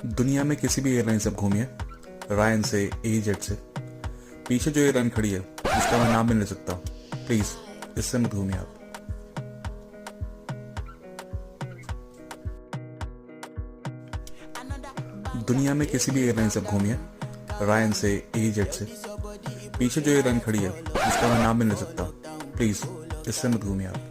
दुनिया में किसी भी एयरलाइन से आप घूमिए, रायन से, एजेट से, पीछे जो एयरलाइन खड़ी है जिसका मैं नाम भी नहीं ले सकता, प्लीज इससे मत घूमिए आप। दुनिया में किसी भी एयरलाइन से आप घूमिए, रायन से, एजेट से, पीछे जो एयरलाइन खड़ी है जिसका मैं नाम भी नहीं ले सकता, प्लीज इससे मत घूमिए आप।